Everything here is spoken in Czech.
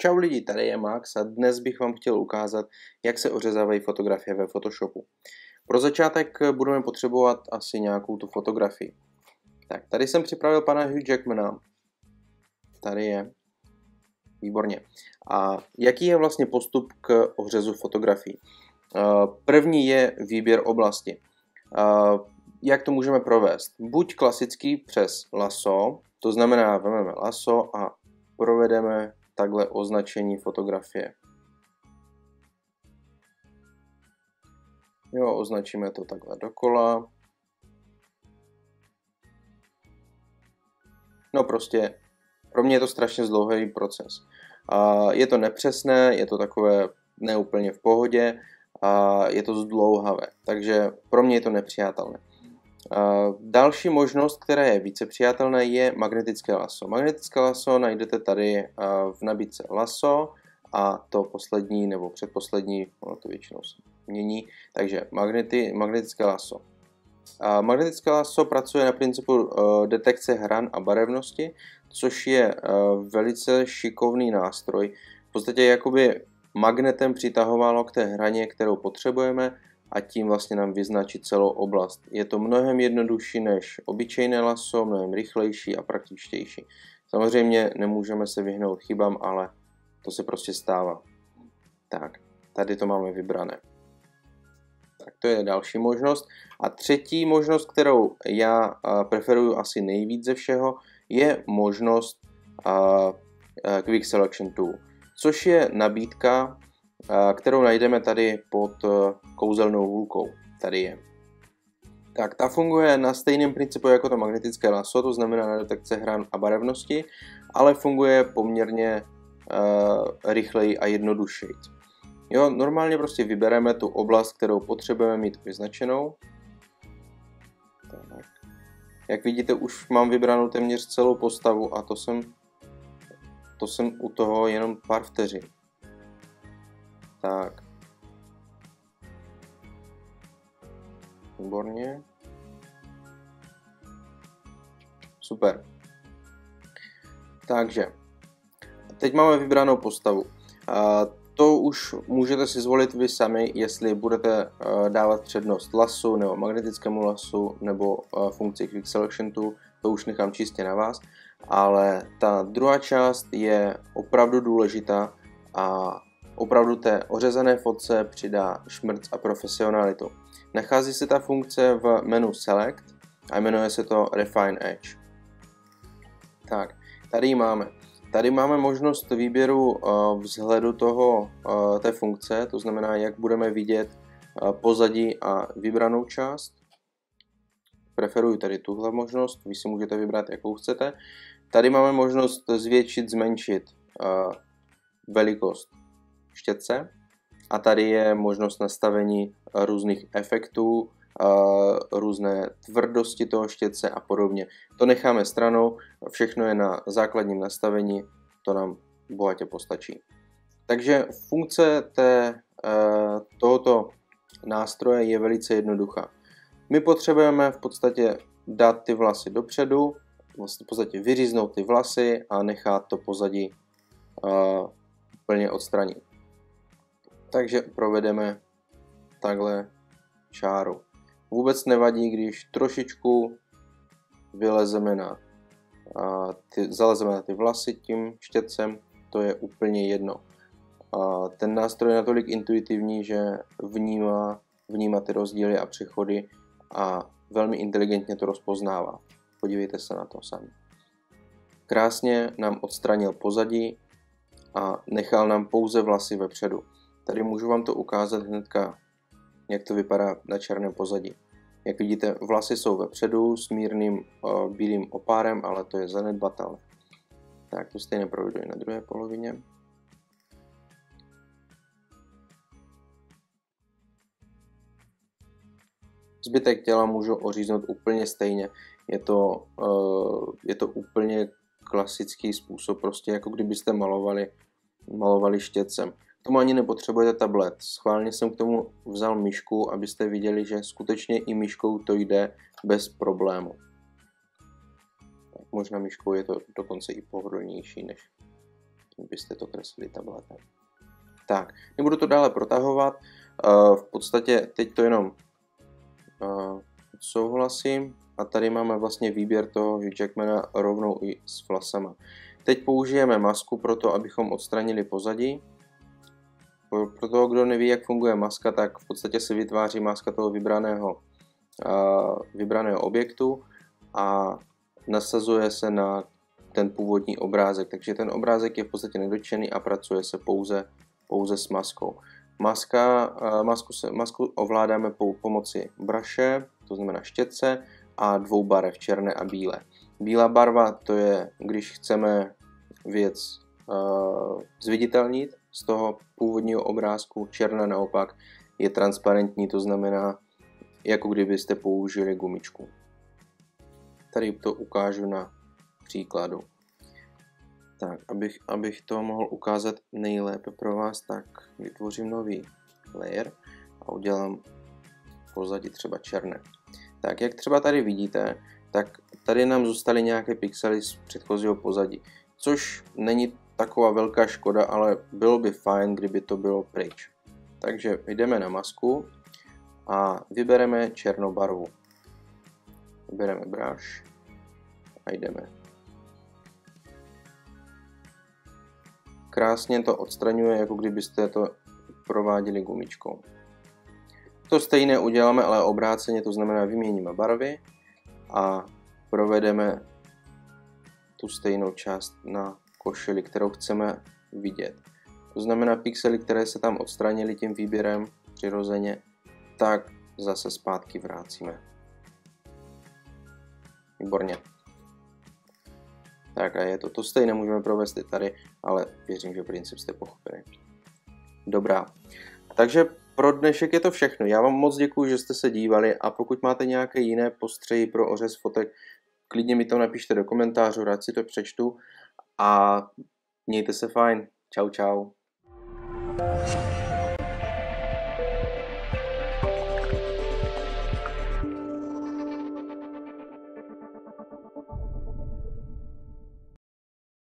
Čau lidi, tady je Max a dnes bych vám chtěl ukázat, jak se ořezávají fotografie ve Photoshopu. Pro začátek budeme potřebovat asi nějakou tu fotografii. Tak, tady jsem připravil pana Hugh Jackmana. Tady je. Výborně. A jaký je vlastně postup k ořezu fotografií? První je výběr oblasti. Jak to můžeme provést? Buď klasický přes lasso, to znamená, vezmeme lasso a provedeme takhle označení fotografie. Jo, označíme to takhle dokola. No prostě, pro mě je to strašně zdlouhavý proces. Je to nepřesné, je to takové neúplně v pohodě a je to zdlouhavé, takže pro mě je to nepřijatelné. Další možnost, která je více přijatelná, je magnetické lasso. Magnetické lasso najdete tady v nabídce lasso a to poslední nebo předposlední, ono to většinou se mění, takže magnetické lasso. Magnetické lasso pracuje na principu detekce hran a barevnosti, což je velice šikovný nástroj. V podstatě jakoby magnetem přitahovalo k té hraně, kterou potřebujeme, a tím vlastně nám vyznačí celou oblast. Je to mnohem jednodušší než obyčejné lasso, mnohem rychlejší a praktičtější. Samozřejmě nemůžeme se vyhnout chybám, ale to se prostě stává. Tak, tady to máme vybrané. Tak to je další možnost. A třetí možnost, kterou já preferuju asi nejvíc ze všeho, je možnost Quick Selection Tool, což je nabídka, kterou najdeme tady pod kouzelnou hůlkou. Tady je. Tak, ta funguje na stejném principu jako to magnetické lasso, to znamená na detekce hran a barevnosti, ale funguje poměrně rychleji a jednodušeji. Jo, normálně prostě vybereme tu oblast, kterou potřebujeme mít vyznačenou. Tak. Jak vidíte, už mám vybranou téměř celou postavu a to jsem u toho jenom pár vteřin. Tak. Výborně. Super. Takže, teď máme vybranou postavu. To už můžete si zvolit vy sami, jestli budete dávat přednost lasso nebo magnetickému lassu nebo funkci Quick Selection Tool, to už nechám čistě na vás. Ale ta druhá část je opravdu důležitá a opravdu té ořezané fotce přidá šmrc a profesionalitu. Nachází se ta funkce v menu Select a jmenuje se to Refine Edge. Tak, tady máme možnost výběru vzhledu té funkce, to znamená, jak budeme vidět pozadí a vybranou část. Preferuji tady tuhle možnost, vy si můžete vybrat, jakou chcete. Tady máme možnost zvětšit, zmenšit velikost štětce a tady je možnost nastavení různých efektů, různé tvrdosti toho štětce a podobně. To necháme stranou, všechno je na základním nastavení, to nám bohatě postačí. Takže funkce tohoto nástroje je velice jednoduchá. My potřebujeme v podstatě dát ty vlasy dopředu, vlastně v podstatě vyříznout ty vlasy a nechat to pozadí plně odstranit. Takže provedeme takhle čáru. Vůbec nevadí, když trošičku zalezeme na ty vlasy tím štětcem, to je úplně jedno. Ten nástroj je natolik intuitivní, že vnímá ty rozdíly a přechody a velmi inteligentně to rozpoznává. Podívejte se na to sami. Krásně nám odstranil pozadí a nechal nám pouze vlasy vepředu. Tady můžu vám to ukázat hnedka, jak to vypadá na černém pozadí. Jak vidíte, vlasy jsou vepředu s mírným bílým opárem, ale to je zanedbatelné. Tak to stejně provedu i na druhé polovině. Zbytek těla můžu oříznout úplně stejně. Je to úplně klasický způsob, prostě jako kdybyste malovali štětcem. K tomu ani nepotřebujete tablet. Schválně jsem k tomu vzal myšku, abyste viděli, že skutečně i myškou to jde bez problému. Tak možná myškou je to dokonce i pohodlnější byste to kreslili tabletem. Tak, nebudu to dále protahovat, v podstatě teď to jenom souhlasím a tady máme vlastně výběr toho Hugh Jackmana rovnou i s vlasama. Teď použijeme masku pro to, abychom odstranili pozadí. Pro toho, kdo neví, jak funguje maska, tak v podstatě se vytváří maska toho vybraného objektu a nasazuje se na ten původní obrázek. Takže ten obrázek je v podstatě nedotčený a pracuje se pouze s maskou. Masku ovládáme pomocí braše, to znamená štětce, a 2 barev, černé a bílé. Bílá barva to je, když chceme věc zviditelnit z toho původního obrázku, černá naopak je transparentní, to znamená, jako kdybyste použili gumičku. Tady to ukážu na příkladu. Tak, abych to mohl ukázat nejlépe pro vás, tak vytvořím nový layer a udělám pozadí třeba černé. Tak, jak třeba tady vidíte, tak tady nám zůstaly nějaké pixely z předchozího pozadí, což není taková velká škoda, ale bylo by fajn, kdyby to bylo pryč. Takže jdeme na masku a vybereme černou barvu. Vybereme brush a jdeme. Krásně to odstraňuje, jako kdybyste to prováděli gumičkou. To stejné uděláme, ale obráceně, to znamená vyměníme barvy a provedeme tu stejnou část na košili, kterou chceme vidět. To znamená pixely, které se tam odstranily tím výběrem přirozeně, tak zase zpátky vracíme. Výborně. Tak a je to stejné, můžeme provést i tady, ale věřím, že princip jste pochopili. Dobrá. Takže pro dnešek je to všechno. Já vám moc děkuji, že jste se dívali a pokud máte nějaké jiné postřehy pro ořez fotek, klidně mi to napište do komentářů, rád si to přečtu a mějte se fajn. Čau, čau.